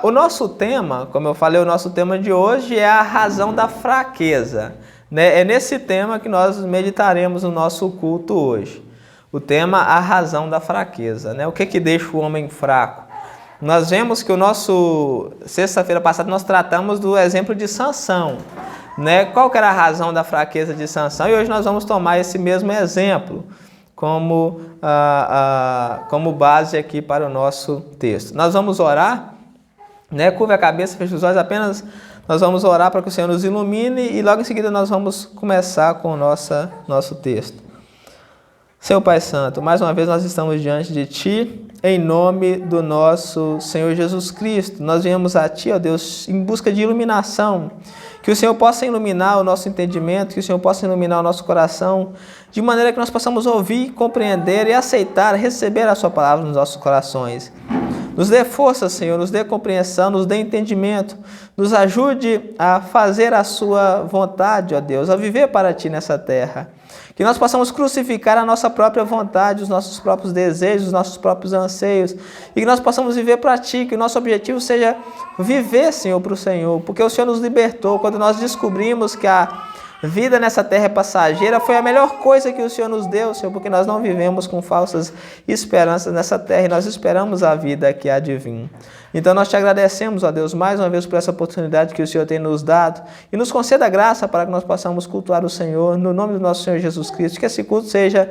O nosso tema, como eu falei, o nosso tema de hoje é a razão da fraqueza, né? É nesse tema que nós meditaremos no nosso culto hoje. O tema, a razão da fraqueza, né? O que deixa o homem fraco? Nós vemos que sexta-feira passada nós tratamos do exemplo de Sansão, né? Qual que era a razão da fraqueza de Sansão? E hoje nós vamos tomar esse mesmo exemplo como base aqui para o nosso texto. Nós vamos orar, né? Curve a cabeça, feche os olhos, apenas nós vamos orar para que o Senhor nos ilumine e logo em seguida nós vamos começar com o nosso texto. Senhor Pai Santo, mais uma vez nós estamos diante de Ti, em nome do nosso Senhor Jesus Cristo. Nós viemos a Ti, ó Deus, em busca de iluminação, que o Senhor possa iluminar o nosso entendimento, que o Senhor possa iluminar o nosso coração, de maneira que nós possamos ouvir, compreender e aceitar, receber a Sua palavra nos nossos corações. Nos dê força, Senhor, nos dê compreensão, nos dê entendimento, nos ajude a fazer a Sua vontade, ó Deus, a viver para Ti nessa terra. Que nós possamos crucificar a nossa própria vontade, os nossos próprios desejos, os nossos próprios anseios, e que nós possamos viver para Ti, que o nosso objetivo seja viver, Senhor, para o Senhor, porque o Senhor nos libertou. Quando nós descobrimos que a vida nessa terra é passageira, foi a melhor coisa que o Senhor nos deu, Senhor, porque nós não vivemos com falsas esperanças nessa terra e nós esperamos a vida que há de vir. Então nós Te agradecemos, ó Deus, mais uma vez por essa oportunidade que o Senhor tem nos dado e nos conceda graça para que nós possamos cultuar o Senhor no nome do nosso Senhor Jesus Cristo, que esse culto seja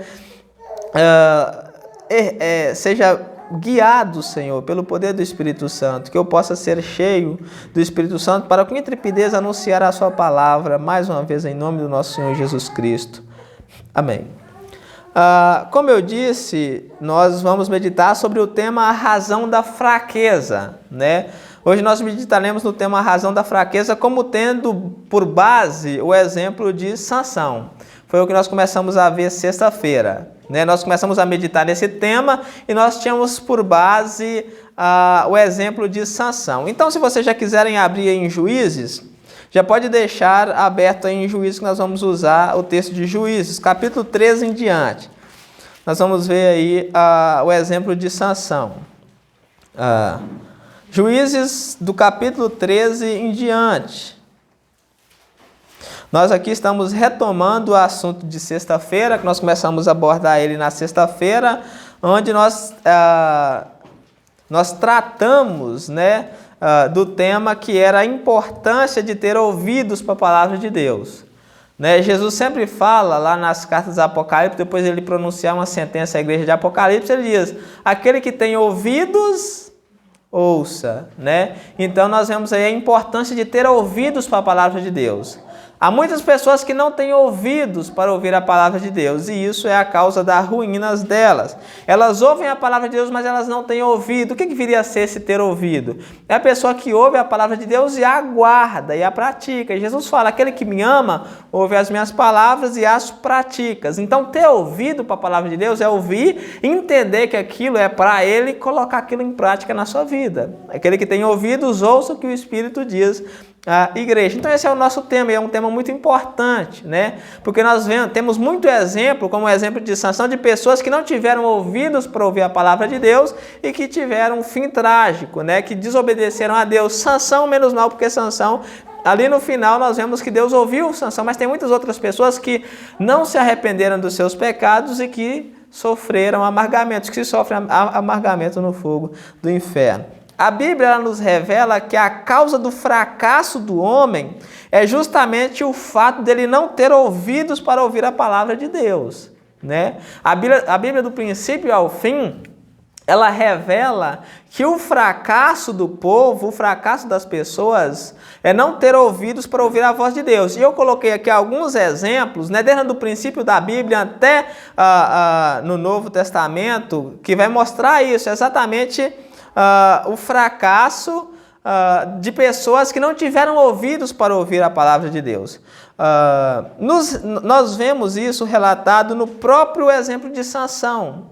guiado, Senhor, pelo poder do Espírito Santo, que eu possa ser cheio do Espírito Santo para com intrepidez anunciar a Sua palavra, mais uma vez em nome do nosso Senhor Jesus Cristo. Amém. Como eu disse, nós vamos meditar sobre o tema a razão da fraqueza, né? Hoje nós meditaremos no tema a razão da fraqueza como tendo por base o exemplo de Sansão. Foi o que nós começamos a ver sexta-feira, né? Nós começamos a meditar nesse tema e nós tínhamos por base o exemplo de Sansão. Então, se vocês já quiserem abrir em Juízes, já pode deixar aberto aí em Juízes, que nós vamos usar o texto de Juízes, capítulo 13 em diante. Nós vamos ver aí o exemplo de Sansão. Juízes do capítulo 13 em diante. Nós aqui estamos retomando o assunto de sexta-feira, que nós começamos a abordar ele na sexta-feira, onde nós tratamos, né, do tema que era a importância de ter ouvidos para a palavra de Deus. Né? Jesus sempre fala lá nas cartas do Apocalipse, depois ele pronunciar uma sentença à igreja de Apocalipse, ele diz: aquele que tem ouvidos, ouça. Né? Então nós vemos aí a importância de ter ouvidos para a palavra de Deus. Há muitas pessoas que não têm ouvidos para ouvir a palavra de Deus, e isso é a causa das ruínas delas. Elas ouvem a palavra de Deus, mas elas não têm ouvido. O que viria a ser esse ter ouvido? É a pessoa que ouve a palavra de Deus e a aguarda e a pratica. E Jesus fala: aquele que me ama, ouve as minhas palavras e as pratica. Então, ter ouvido para a palavra de Deus é ouvir, entender que aquilo é para ele e colocar aquilo em prática na sua vida. Aquele que tem ouvidos, ouça o que o Espírito diz à igreja. Então esse é o nosso tema, e é um tema muito importante, né? Porque nós temos muito exemplo, como o exemplo de Sansão, de pessoas que não tiveram ouvidos para ouvir a palavra de Deus e que tiveram um fim trágico, né? Que desobedeceram a Deus. Sansão menos mal, porque Sansão, ali no final nós vemos que Deus ouviu Sansão, mas tem muitas outras pessoas que não se arrependeram dos seus pecados e que sofreram amargamentos, que sofrem amargamento no fogo do inferno. A Bíblia ela nos revela que a causa do fracasso do homem é justamente o fato dele não ter ouvidos para ouvir a palavra de Deus, né? A Bíblia do princípio ao fim, ela revela que o fracasso do povo, o fracasso das pessoas, é não ter ouvidos para ouvir a voz de Deus. E eu coloquei aqui alguns exemplos, né, desde o princípio da Bíblia até no Novo Testamento, que vai mostrar isso, exatamente o fracasso de pessoas que não tiveram ouvidos para ouvir a palavra de Deus. Nós vemos isso relatado no próprio exemplo de Sansão.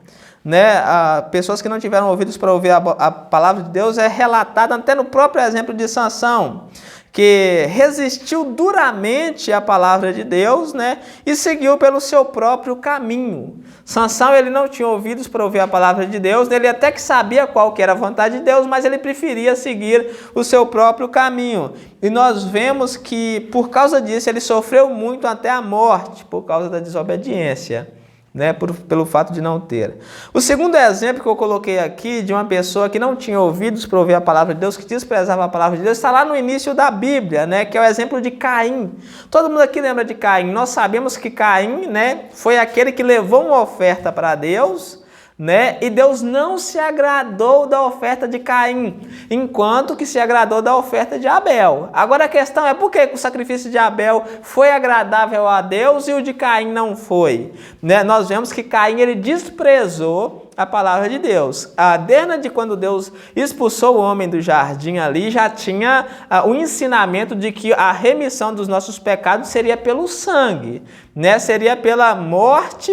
Né? Pessoas que não tiveram ouvidos para ouvir a palavra de Deus é relatada até no próprio exemplo de Sansão, que resistiu duramente à palavra de Deus, né, e seguiu pelo seu próprio caminho. Sansão, ele não tinha ouvidos para ouvir a palavra de Deus, ele até que sabia qual que era a vontade de Deus, mas ele preferia seguir o seu próprio caminho. E nós vemos que, por causa disso, ele sofreu muito até a morte, por causa da desobediência, né, pelo fato de não ter. O segundo exemplo que eu coloquei aqui, de uma pessoa que não tinha ouvidos para ouvir a palavra de Deus, que desprezava a palavra de Deus, está lá no início da Bíblia, né, que é o exemplo de Caim. Todo mundo aqui lembra de Caim. Nós sabemos que Caim, né, foi aquele que levou uma oferta para Deus, né, e Deus não se agradou da oferta de Caim, enquanto que se agradou da oferta de Abel. Agora a questão é por que o sacrifício de Abel foi agradável a Deus e o de Caim não foi? Né? Nós vemos que Caim, ele desprezou a palavra de Deus. Desde quando Deus expulsou o homem do jardim ali, já tinha o ensinamento de que a remissão dos nossos pecados seria pelo sangue, né? Seria pela morte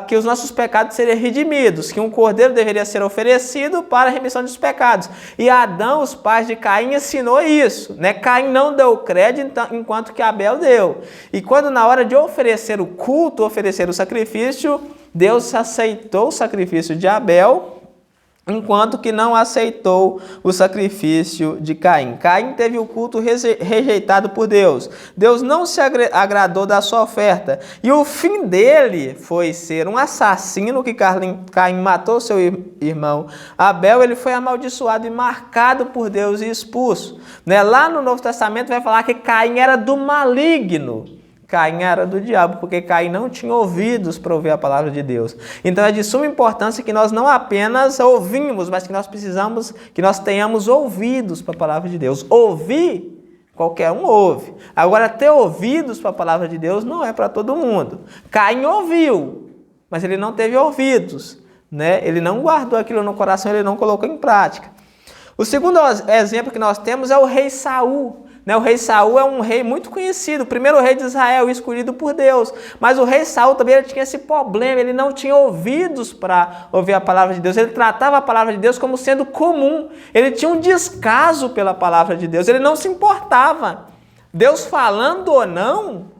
que os nossos pecados seriam redimidos, que um cordeiro deveria ser oferecido para a remissão dos pecados. E Adão, os pais de Caim, ensinou isso, né? Caim não deu crédito, enquanto que Abel deu. E quando na hora de oferecer o culto, oferecer o sacrifício, Deus aceitou o sacrifício de Abel, enquanto que não aceitou o sacrifício de Caim. Caim teve o culto rejeitado por Deus. Deus não se agradou da sua oferta. E o fim dele foi ser um assassino, que Caim matou seu irmão Abel. Ele foi amaldiçoado e marcado por Deus e expulso. Né? Lá no Novo Testamento vai falar que Caim era do maligno. Caim era do diabo, porque Caim não tinha ouvidos para ouvir a palavra de Deus. Então é de suma importância que nós não apenas ouvimos, mas que nós tenhamos ouvidos para a palavra de Deus. Ouvir, qualquer um ouve. Agora, ter ouvidos para a palavra de Deus não é para todo mundo. Caim ouviu, mas ele não teve ouvidos, né? Ele não guardou aquilo no coração, ele não colocou em prática. O segundo exemplo que nós temos é o rei Saul. O rei Saul é um rei muito conhecido, o primeiro rei de Israel, escolhido por Deus. Mas o rei Saul também tinha esse problema, ele não tinha ouvidos para ouvir a palavra de Deus. Ele tratava a palavra de Deus como sendo comum. Ele tinha um descaso pela palavra de Deus, ele não se importava. Deus falando ou não,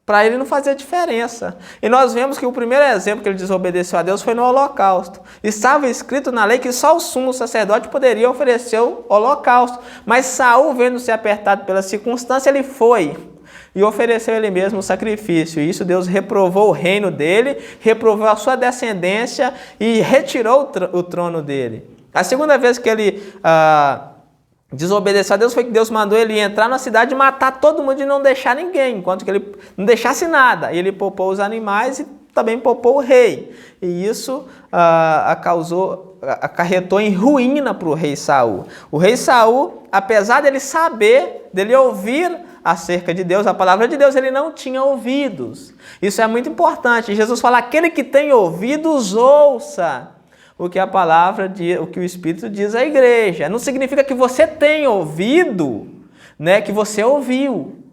para ele não fazia diferença. E nós vemos que o primeiro exemplo que ele desobedeceu a Deus foi no holocausto. Estava escrito na lei que só o sumo sacerdote poderia oferecer o holocausto. Mas Saul, vendo-se apertado pela circunstância, ele foi e ofereceu ele mesmo o sacrifício. E isso Deus reprovou o reino dele, reprovou a sua descendência e retirou o trono dele. A segunda vez que ele desobedeceu a Deus foi que Deus mandou ele entrar na cidade e matar todo mundo e não deixar ninguém, enquanto que ele não deixasse nada. E ele poupou os animais e também poupou o rei. E isso acarretou em ruína para o rei Saul. O rei Saul, apesar dele saber, dele ouvir acerca de Deus, a palavra de Deus, ele não tinha ouvidos. Isso é muito importante. Jesus fala, aquele que tem ouvidos, ouça o que a palavra diz, o que o Espírito diz à igreja. Não significa que você tem ouvido, né, que você ouviu.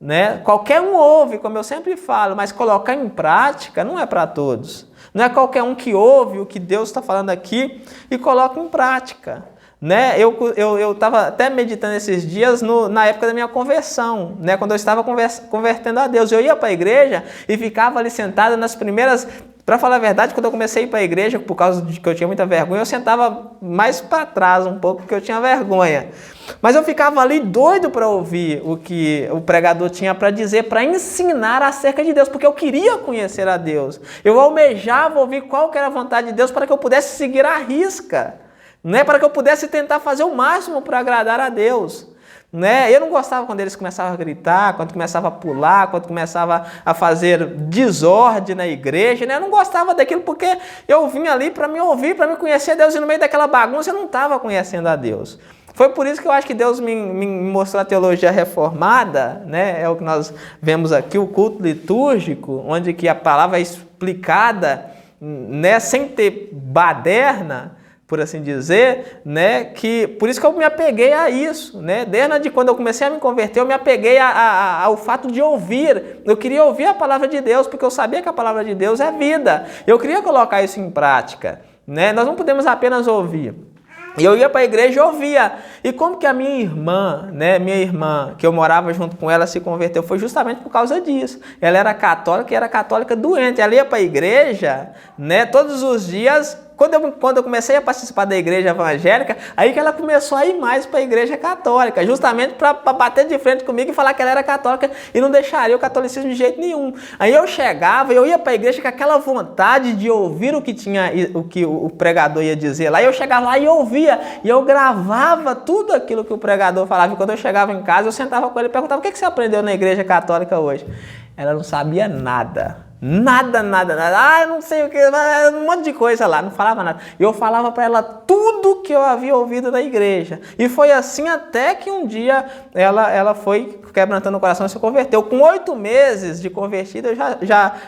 Né? Qualquer um ouve, como eu sempre falo, mas colocar em prática não é para todos. Não é qualquer um que ouve o que Deus está falando aqui e coloca em prática. Né? Eu estava até meditando esses dias na época da minha conversão, né? Quando eu estava convertendo a Deus. Eu ia para a igreja e ficava ali sentado nas primeiras... Para falar a verdade, quando eu comecei a ir para a igreja, por causa de que eu tinha muita vergonha, eu sentava mais para trás um pouco, porque eu tinha vergonha. Mas eu ficava ali doido para ouvir o que o pregador tinha para dizer, para ensinar acerca de Deus, porque eu queria conhecer a Deus. Eu almejava ouvir qual que era a vontade de Deus para que eu pudesse seguir à risca, né? Para que eu pudesse tentar fazer o máximo para agradar a Deus. Né? Eu não gostava quando eles começavam a gritar, quando começavam a pular, quando começavam a fazer desordem na igreja. Né? Eu não gostava daquilo porque eu vim ali para me ouvir, para me conhecer a Deus. E no meio daquela bagunça eu não estava conhecendo a Deus. Foi por isso que eu acho que Deus me mostrou a teologia reformada, né? É o que nós vemos aqui, o culto litúrgico, onde que a palavra é explicada, né? Sem ter baderna, por assim dizer, né, que por isso que eu me apeguei a isso, né, desde quando eu comecei a me converter, eu me apeguei ao fato de ouvir. Eu queria ouvir a palavra de Deus, porque eu sabia que a palavra de Deus é vida. Eu queria colocar isso em prática, né? Nós não podemos apenas ouvir. E eu ia para a igreja e ouvia. E como que a minha irmã, né, que eu morava junto com ela, se converteu? Foi justamente por causa disso. Ela era católica e era católica doente. Ela ia para a igreja, né, todos os dias. Quando eu comecei a participar da igreja evangélica, aí que ela começou a ir mais para a igreja católica, justamente para bater de frente comigo e falar que ela era católica e não deixaria o catolicismo de jeito nenhum. Aí eu chegava, eu ia para a igreja com aquela vontade de ouvir o que o pregador ia dizer lá. E eu chegava lá e ouvia, e eu gravava tudo aquilo que o pregador falava. E quando eu chegava em casa, eu sentava com ele e perguntava: o que você aprendeu na igreja católica hoje? Ela não sabia nada. Nada. Eu não sei o que, um monte de coisa lá, não falava nada. Eu falava para ela tudo que eu havia ouvido da igreja. E foi assim até que um dia ela foi quebrantando o coração e se converteu. Com 8 meses de convertida, eu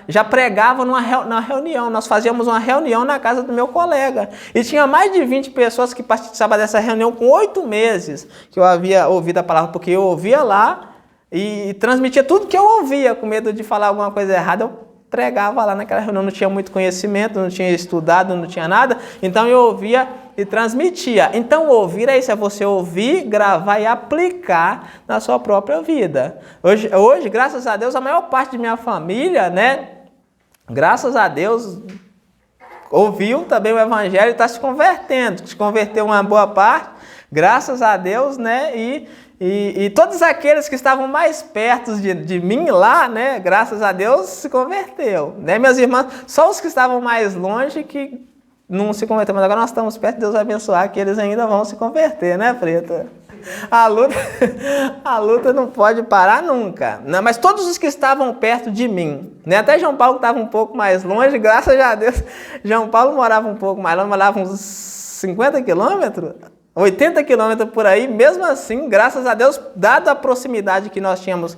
já pregava na reunião. Nós fazíamos uma reunião na casa do meu colega. E tinha mais de 20 pessoas que participavam dessa reunião com 8 meses que eu havia ouvido a palavra, porque eu ouvia lá e transmitia tudo que eu ouvia, com medo de falar alguma coisa errada. Eu pregava lá naquela reunião, não tinha muito conhecimento, não tinha estudado, não tinha nada, então eu ouvia e transmitia. Então ouvir é isso, é você ouvir, gravar e aplicar na sua própria vida. Hoje, graças a Deus, a maior parte de minha família, né, graças a Deus, ouviu também o evangelho e está se convertendo, se converteu uma boa parte, graças a Deus, né, e todos aqueles que estavam mais perto de mim lá, né, graças a Deus, se converteu. Né? Minhas irmãs, só os que estavam mais longe que não se converteram, mas agora nós estamos perto, Deus vai abençoar que eles ainda vão se converter, né, Preta? A luta não pode parar nunca. Né? Mas todos os que estavam perto de mim, né? Até João Paulo estava um pouco mais longe, graças a Deus, João Paulo morava um pouco mais longe, morava uns 50 quilômetros, 80 quilômetros por aí, mesmo assim, graças a Deus, dada a proximidade que nós tínhamos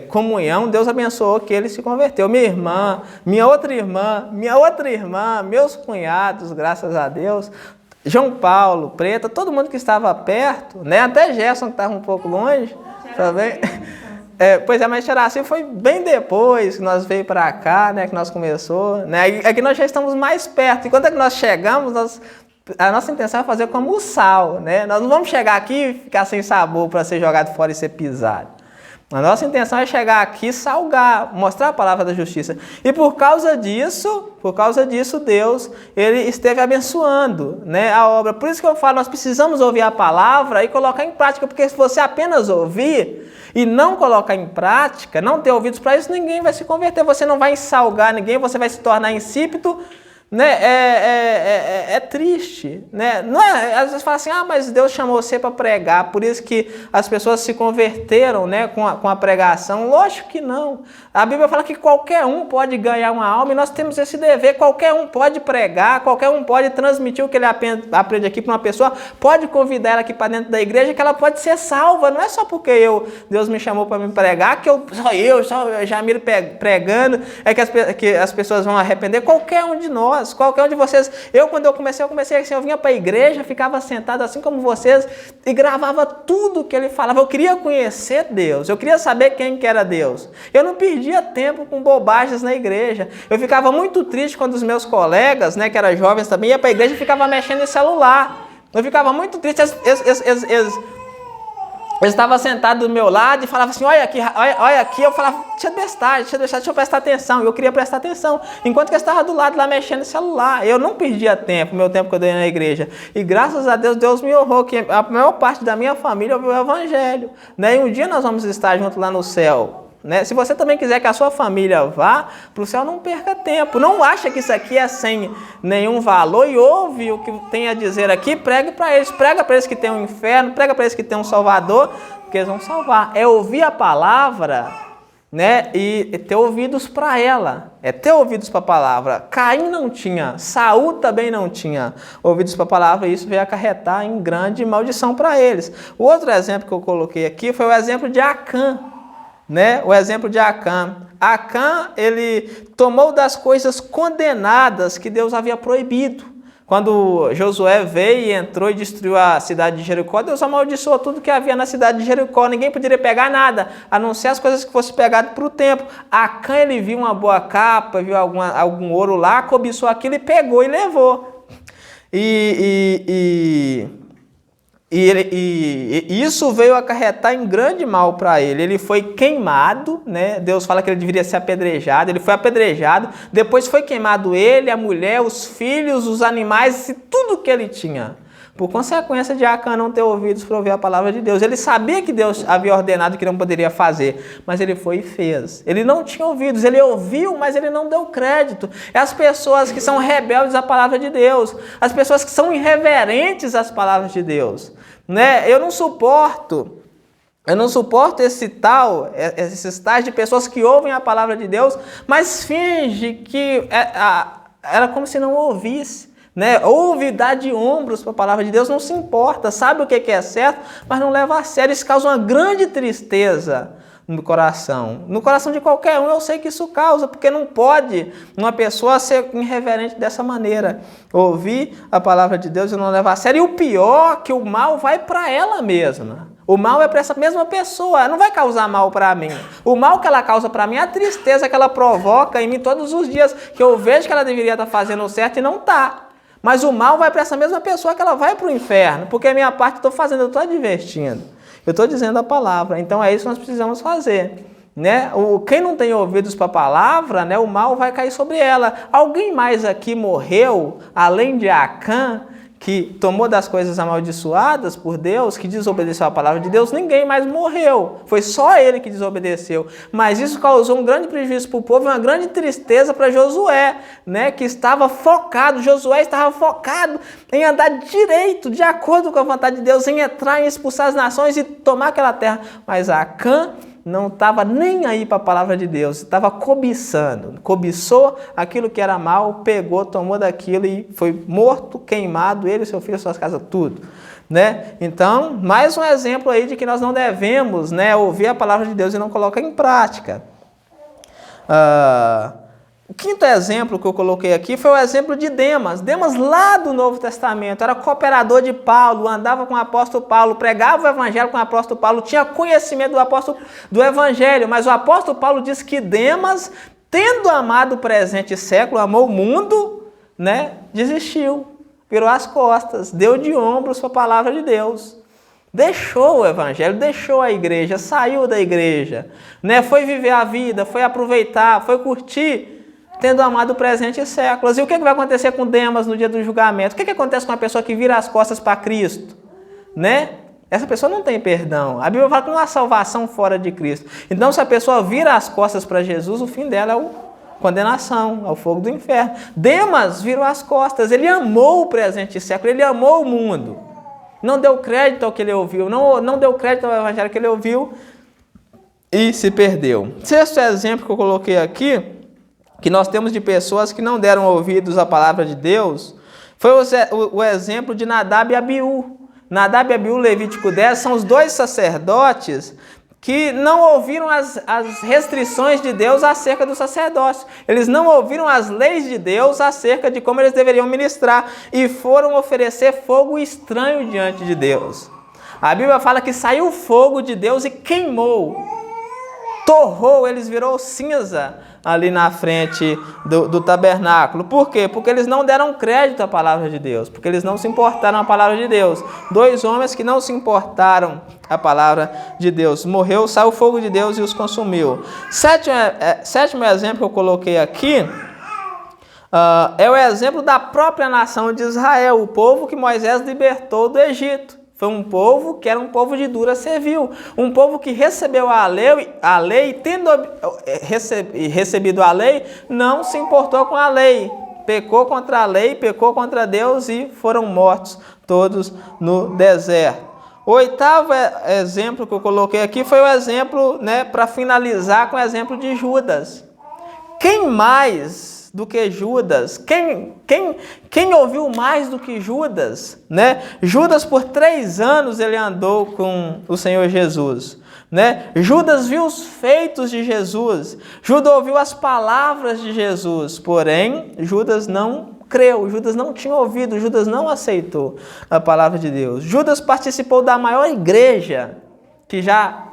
comunhão, Deus abençoou que ele se converteu. Minha irmã, minha outra irmã, meus cunhados, graças a Deus, João Paulo, Preta, todo mundo que estava perto, né? Até Gerson, que estava um pouco longe, também. Pois é, mas Xeraci foi bem depois que nós veio para cá, né? Que nós começou, né? É que nós já estamos mais perto. E quando é que nós chegamos, a nossa intenção é fazer como o sal, né? Nós não vamos chegar aqui e ficar sem sabor para ser jogado fora e ser pisado. A nossa intenção é chegar aqui e salgar, mostrar a palavra da justiça. E por causa disso, Deus, ele esteve abençoando, né, a obra. Por isso que eu falo, nós precisamos ouvir a palavra e colocar em prática, porque se você apenas ouvir e não colocar em prática, não ter ouvidos para isso, ninguém vai se converter, você não vai salgar ninguém, você vai se tornar insípido. Né? É triste, né? Não é, às vezes fala assim, mas Deus chamou você para pregar, por isso que as pessoas se converteram, né, com a pregação. Lógico que não. A Bíblia fala que qualquer um pode ganhar uma alma e nós temos esse dever. Qualquer um pode pregar, qualquer um pode transmitir o que ele aprende aqui para uma pessoa, pode convidar ela aqui para dentro da igreja que ela pode ser salva. Não é só porque Deus me chamou para me pregar que só Jamiro pregando, que as pessoas vão arrepender. Qualquer um de nós. Qualquer um de vocês, quando eu comecei assim, eu vinha para a igreja, ficava sentado assim como vocês e gravava tudo que ele falava. Eu queria conhecer Deus, eu queria saber quem que era Deus. Eu não perdia tempo com bobagens na igreja. Eu ficava muito triste quando os meus colegas, né, que eram jovens também, iam para a igreja e ficavam mexendo em celular. Eu ficava muito triste. Ele estava sentado do meu lado e falava assim, olha aqui, eu falava, deixa eu prestar atenção, eu queria prestar atenção, enquanto que eu estava do lado lá mexendo no celular, eu não perdia tempo, meu tempo que eu dei na igreja, e graças a Deus, Deus me honrou, que a maior parte da minha família ouviu o evangelho, né? E um dia nós vamos estar juntos lá no céu. Né? Se você também quiser que a sua família vá para o céu, não perca tempo. Não acha que isso aqui é sem nenhum valor e ouve o que tem a dizer aqui, pregue para eles. Prega para eles que tem um inferno, prega para eles que tem um salvador, porque eles vão salvar. É ouvir a palavra, né? E ter ouvidos para ela. É ter ouvidos para a palavra. Caim não tinha, Saul também não tinha ouvidos para a palavra, e isso veio acarretar em grande maldição para eles. O outro exemplo que eu coloquei aqui foi o exemplo de Acã. Né? O exemplo de Acã. Acã, ele tomou das coisas condenadas que Deus havia proibido. Quando Josué veio e entrou e destruiu a cidade de Jericó, Deus amaldiçoou tudo que havia na cidade de Jericó. Ninguém poderia pegar nada, a não ser as coisas que fossem pegadas para o templo. Acã, ele viu uma boa capa, viu algum ouro lá, cobiçou aquilo e pegou e levou. E isso veio acarretar em grande mal para ele. Ele foi queimado, né? Deus fala que ele deveria ser apedrejado. Ele foi apedrejado. Depois foi queimado ele, a mulher, os filhos, os animais e tudo que ele tinha. Por consequência de Acã não ter ouvidos para ouvir a palavra de Deus. Ele sabia que Deus havia ordenado que não poderia fazer, mas ele foi e fez. Ele não tinha ouvidos, ele ouviu, mas ele não deu crédito. É as pessoas que são rebeldes à palavra de Deus, as pessoas que são irreverentes às palavras de Deus. Né? Eu não suporto esses tais de pessoas que ouvem a palavra de Deus, mas finge que era como se não ouvisse. Né? Ouve, dá de ombros para a palavra de Deus, não se importa, sabe o que é certo, mas não leva a sério. Isso causa uma grande tristeza no coração de qualquer um. Eu sei que isso causa, porque não pode uma pessoa ser irreverente dessa maneira, ouvir a palavra de Deus e não levar a sério. E o pior, que o mal vai para ela mesma. O mal é para essa mesma pessoa, ela não vai causar mal para mim. O mal que ela causa para mim é a tristeza que ela provoca em mim todos os dias, que eu vejo que ela deveria estar fazendo o certo e não está. Mas o mal vai para essa mesma pessoa, que ela vai para o inferno, porque a minha parte eu estou fazendo, eu estou advertindo, eu estou dizendo a palavra. Então é isso que nós precisamos fazer. Né? Quem não tem ouvidos para a palavra, né, o mal vai cair sobre ela. Alguém mais aqui morreu, além de Acã, que tomou das coisas amaldiçoadas por Deus, que desobedeceu a palavra de Deus? Ninguém mais morreu. Foi só ele que desobedeceu. Mas isso causou um grande prejuízo para o povo e uma grande tristeza para Josué, né? Que estava focado. Josué estava focado em andar direito, de acordo com a vontade de Deus, em entrar, em expulsar as nações e tomar aquela terra. Mas Acã não estava nem aí para a palavra de Deus, estava cobiçando, cobiçou aquilo que era mal, pegou, tomou daquilo e foi morto, queimado, ele, seu filho, suas casas, tudo. Né? Então, mais um exemplo aí de que nós não devemos, né, ouvir a palavra de Deus e não colocar em prática. O quinto exemplo que eu coloquei aqui foi o exemplo de Demas. Demas, lá do Novo Testamento, era cooperador de Paulo, andava com o apóstolo Paulo, pregava o evangelho com o apóstolo Paulo, tinha conhecimento do evangelho, mas o apóstolo Paulo diz que Demas, tendo amado o presente século, amou o mundo, né, desistiu, virou as costas, deu de ombros para a palavra de Deus. Deixou o evangelho, deixou a igreja, saiu da igreja, né, foi viver a vida, foi aproveitar, foi curtir, tendo amado o presente e séculos. E o que vai acontecer com Demas no dia do julgamento? O que acontece com uma pessoa que vira as costas para Cristo? Né? Essa pessoa não tem perdão. A Bíblia fala que não há salvação fora de Cristo. Então, se a pessoa vira as costas para Jesus, o fim dela é a condenação, é o fogo do inferno. Demas virou as costas. Ele amou o presente e século, ele amou o mundo. Não deu crédito ao que ele ouviu, não deu crédito ao evangelho que ele ouviu e se perdeu. Sexto exemplo que eu coloquei aqui, que nós temos de pessoas que não deram ouvidos à palavra de Deus, foi o exemplo de Nadab e Abiú. Nadab e Abiú, Levítico 10, são os dois sacerdotes que não ouviram as restrições de Deus acerca do sacerdócio. Eles não ouviram as leis de Deus acerca de como eles deveriam ministrar e foram oferecer fogo estranho diante de Deus. A Bíblia fala que saiu fogo de Deus e queimou, torrou, eles virou cinza ali na frente do tabernáculo. Por quê? Porque eles não deram crédito à palavra de Deus, porque eles não se importaram à palavra de Deus. Dois homens que não se importaram à palavra de Deus. Morreu, saiu o fogo de Deus e os consumiu. Sétimo exemplo que eu coloquei aqui é o exemplo da própria nação de Israel, o povo que Moisés libertou do Egito. Foi um povo que era um povo de dura servil, um povo que recebeu a lei, tendo recebido a lei, não se importou com a lei, pecou contra a lei, pecou contra Deus e foram mortos todos no deserto. O oitavo exemplo que eu coloquei aqui foi o exemplo, né, para finalizar com o exemplo de Judas. Quem mais do que Judas? Quem ouviu mais do que Judas? Né? Judas, por 3 anos, ele andou com o Senhor Jesus. Né? Judas viu os feitos de Jesus. Judas ouviu as palavras de Jesus. Porém, Judas não creu. Judas não tinha ouvido. Judas não aceitou a palavra de Deus. Judas participou da maior igreja que já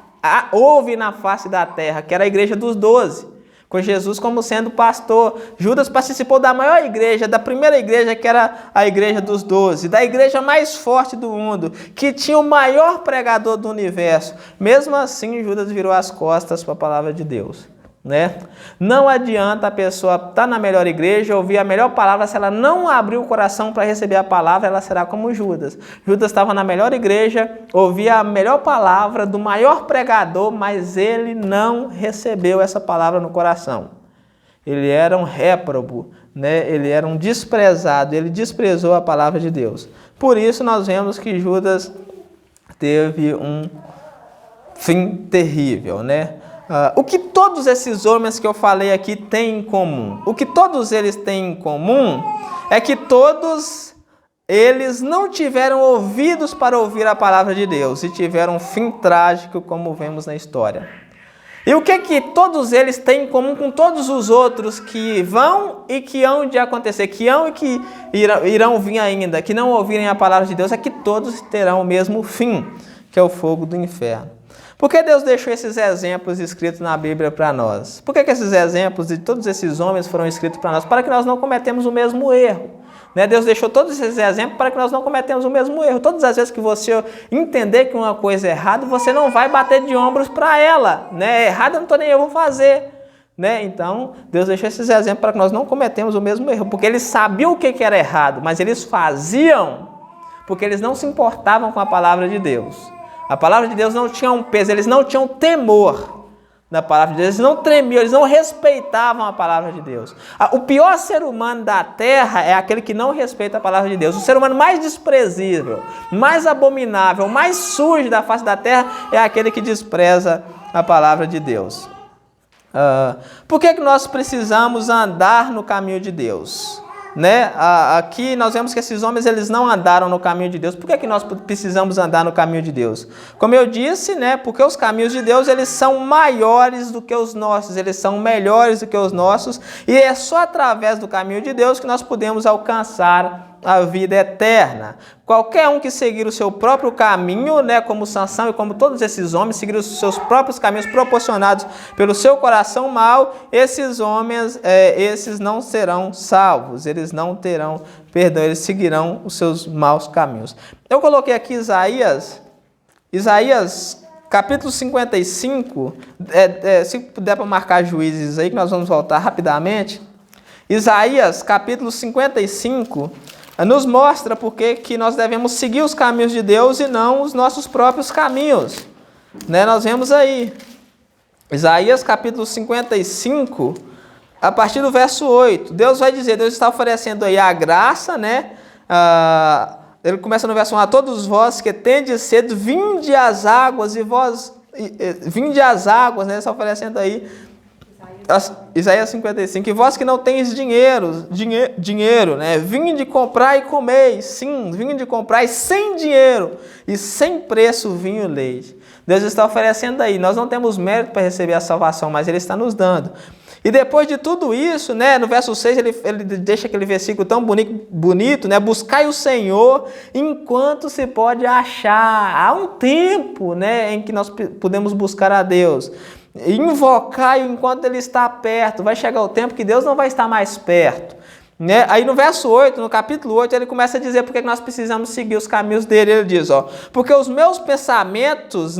houve na face da terra, que era a igreja dos 12. com Jesus como sendo pastor. Judas participou da maior igreja, da primeira igreja, que era a igreja dos 12, da igreja mais forte do mundo, que tinha o maior pregador do universo. Mesmo assim, Judas virou as costas para a palavra de Deus. Né? Não adianta a pessoa estar na melhor igreja, ouvir a melhor palavra, se ela não abrir o coração para receber a palavra, ela será como Judas. Judas estava na melhor igreja, ouvia a melhor palavra do maior pregador, mas ele não recebeu essa palavra no coração. Ele era um réprobo, né? Ele era um desprezado, ele desprezou a palavra de Deus. Por isso nós vemos que Judas teve um fim terrível, né? O que todos esses homens que eu falei aqui têm em comum? O que todos eles têm em comum é que todos eles não tiveram ouvidos para ouvir a palavra de Deus e tiveram um fim trágico, como vemos na história. E o que todos eles têm em comum com todos os outros que vão e que hão de acontecer, que hão e que irão vir ainda, que não ouvirem a palavra de Deus, é que todos terão o mesmo fim, que é o fogo do inferno. Por que Deus deixou esses exemplos escritos na Bíblia para nós? Por que esses exemplos de todos esses homens foram escritos para nós? Para que nós não cometemos o mesmo erro. Né? Deus deixou todos esses exemplos para que nós não cometemos o mesmo erro. Todas as vezes que você entender que uma coisa é errada, você não vai bater de ombros para ela. Né? Errado eu não estou nem eu vou fazer. Né? Então, Deus deixou esses exemplos para que nós não cometemos o mesmo erro. Porque eles sabiam o que era errado, mas eles faziam porque eles não se importavam com a palavra de Deus. A palavra de Deus não tinha um peso, eles não tinham temor da palavra de Deus, eles não tremiam, eles não respeitavam a palavra de Deus. O pior ser humano da terra é aquele que não respeita a palavra de Deus. O ser humano mais desprezível, mais abominável, mais sujo da face da terra é aquele que despreza a palavra de Deus. Por que nós precisamos andar no caminho de Deus? Né? Aqui nós vemos que esses homens eles não andaram no caminho de Deus. Por que nós precisamos andar no caminho de Deus? Como eu disse, né? Porque os caminhos de Deus eles são maiores do que os nossos, eles são melhores do que os nossos, e é só através do caminho de Deus que nós podemos alcançar a vida eterna. Qualquer um que seguir o seu próprio caminho, né, como Sansão e como todos esses homens, seguir os seus próprios caminhos proporcionados pelo seu coração mau, esses homens, esses não serão salvos, eles não terão perdão, eles seguirão os seus maus caminhos. Eu coloquei aqui Isaías capítulo 55, se puder para marcar Juízes aí, que nós vamos voltar rapidamente. Isaías capítulo 55, nos mostra porque que nós devemos seguir os caminhos de Deus e não os nossos próprios caminhos. Né? Nós vemos aí, Isaías capítulo 55, a partir do verso 8. Deus vai dizer, Deus está oferecendo aí a graça, né? Ele começa no verso 1, a todos vós que tendes sede, vinde às águas, e vós, vinde às águas, né? Está oferecendo aí, Isaías 55, e vós que não tendes dinheiro, né? Vinde comprar e comeis, sim, vinde comprar e sem dinheiro e sem preço vinho e leite. Deus está oferecendo aí, nós não temos mérito para receber a salvação, mas Ele está nos dando. E depois de tudo isso, né, no verso 6, ele deixa aquele versículo tão bonito, né? Buscai o Senhor enquanto se pode achar. Há um tempo, né, em que nós podemos buscar a Deus. Invocai-o enquanto Ele está perto. Vai chegar o tempo que Deus não vai estar mais perto. Né? Aí no verso 8, no capítulo 8, ele começa a dizer porque nós precisamos seguir os caminhos dele. Ele diz, porque os meus pensamentos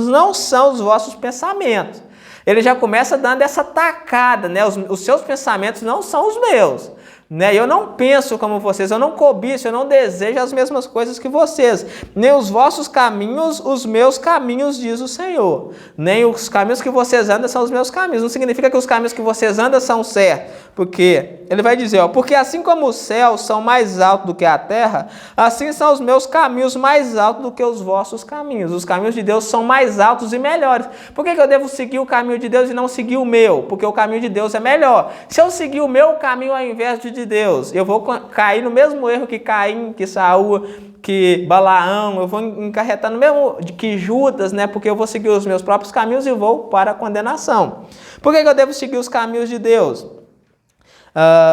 não são os vossos pensamentos. Ele já começa dando essa tacada, né? Os seus pensamentos não são os meus. Né? Eu não penso como vocês, eu não cobiço, eu não desejo as mesmas coisas que vocês. Nem os vossos caminhos, os meus caminhos, diz o Senhor. Nem os caminhos que vocês andam são os meus caminhos. Não significa que os caminhos que vocês andam são certos. Porque ele vai dizer, porque assim como os céus são mais altos do que a terra, assim são os meus caminhos mais altos do que os vossos caminhos. Os caminhos de Deus são mais altos e melhores. Por que eu devo seguir o caminho de Deus e não seguir o meu? Porque o caminho de Deus é melhor. Se eu seguir o meu caminho ao invés de Deus, eu vou cair no mesmo erro que Caim, que Saul, que Balaão, eu vou encarretar no mesmo que Judas, né? Porque eu vou seguir os meus próprios caminhos e vou para a condenação. Por que eu devo seguir os caminhos de Deus?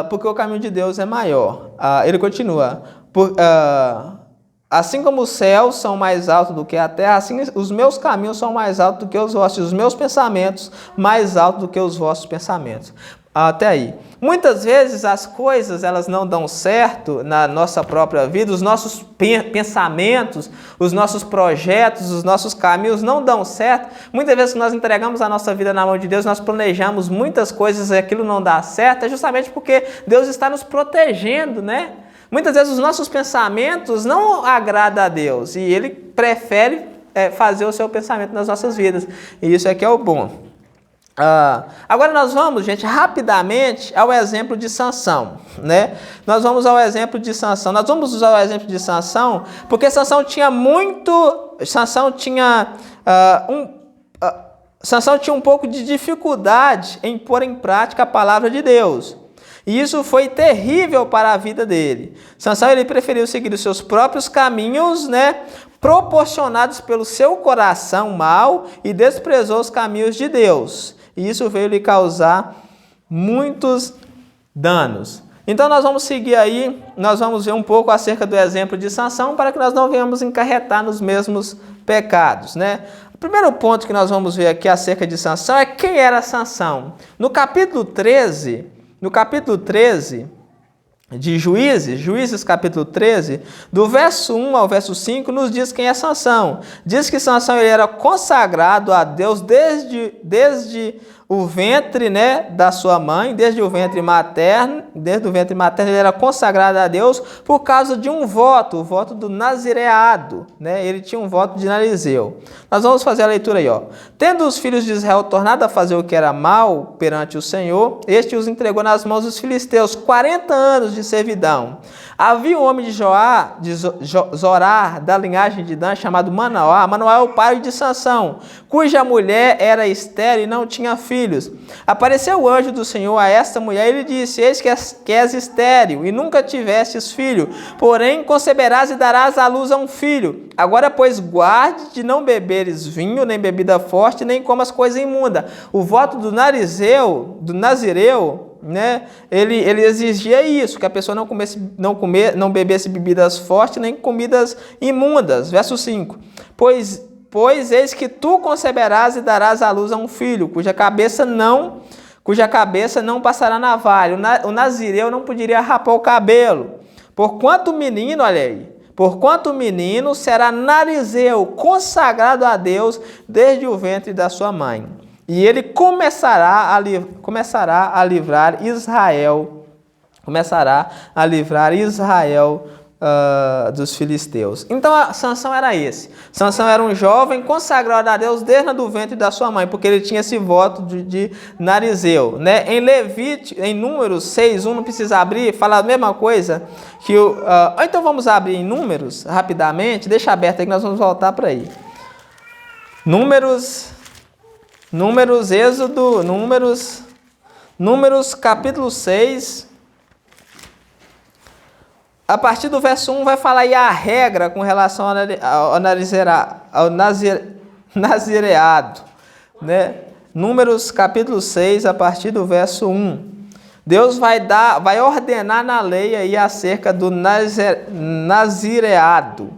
Porque o caminho de Deus é maior. Ele continua. Assim como os céus são mais altos do que a terra, assim os meus caminhos são mais altos do que os vossos, e os meus pensamentos mais altos do que os vossos pensamentos. Até aí. Muitas vezes as coisas elas não dão certo na nossa própria vida, os nossos pensamentos, os nossos projetos, os nossos caminhos não dão certo. Muitas vezes que nós entregamos a nossa vida na mão de Deus, nós planejamos muitas coisas e aquilo não dá certo, é justamente porque Deus está nos protegendo, né? Muitas vezes os nossos pensamentos não agradam a Deus e Ele prefere fazer o seu pensamento nas nossas vidas. E isso aqui é o bom. Agora nós vamos, gente, rapidamente ao exemplo de Sansão, né? Nós vamos ao exemplo de Sansão. Nós vamos usar o exemplo de Sansão porque Sansão tinha Sansão tinha um pouco de dificuldade em pôr em prática a palavra de Deus. E isso foi terrível para a vida dele. Sansão ele preferiu seguir os seus próprios caminhos, né, proporcionados pelo seu coração mau e desprezou os caminhos de Deus. E isso veio lhe causar muitos danos. Então nós vamos seguir aí, nós vamos ver um pouco acerca do exemplo de Sansão para que nós não venhamos encarretar nos mesmos pecados, né? O primeiro ponto que nós vamos ver aqui acerca de Sansão é quem era Sansão. No capítulo 13 de Juízes capítulo 13, do verso 1 ao verso 5, nos diz quem é Sansão. Diz que Sansão ele era consagrado a Deus desde o ventre, né, da sua mãe, desde o ventre materno ele era consagrado a Deus por causa de um voto, o voto do nazireado, né? Ele tinha um voto de Narizeu. Nós vamos fazer a leitura aí, ó. Tendo os filhos de Israel tornado a fazer o que era mal perante o Senhor, este os entregou nas mãos dos filisteus, 40 anos de servidão. Havia um homem de Zorar, da linhagem de Dan, chamado Manoá. Manoá é o pai de Sansão, cuja mulher era estéril e não tinha filhos. Apareceu o anjo do Senhor a esta mulher e lhe disse: eis que és estéril e nunca tivestes filho, porém conceberás e darás à luz a um filho. Agora, pois, guarde de não beberes vinho, nem bebida forte, nem comas coisa imunda. O voto do Nazireu, né, ele exigia isso, que a pessoa não bebesse bebidas fortes, nem comidas imundas. Verso 5. Pois eis que tu conceberás e darás à luz a um filho, cuja cabeça não passará navalha. O nazireu não poderia rapar o cabelo. Porquanto o menino será narizeu, consagrado a Deus desde o ventre da sua mãe. E ele começará a livrar Israel dos filisteus. Então, Sansão era esse. Sansão era um jovem consagrado a Deus desde o ventre da sua mãe, porque ele tinha esse voto de narizeu, né? Em Números 6:1, não precisa abrir, fala a mesma coisa. Então vamos abrir em Números, rapidamente. Deixa aberto aí que nós vamos voltar para aí. Números capítulo 6. A partir do verso 1 vai falar aí a regra com relação ao nazireado, né? Números capítulo 6, a partir do verso 1. Deus vai ordenar na lei aí acerca do nazireado.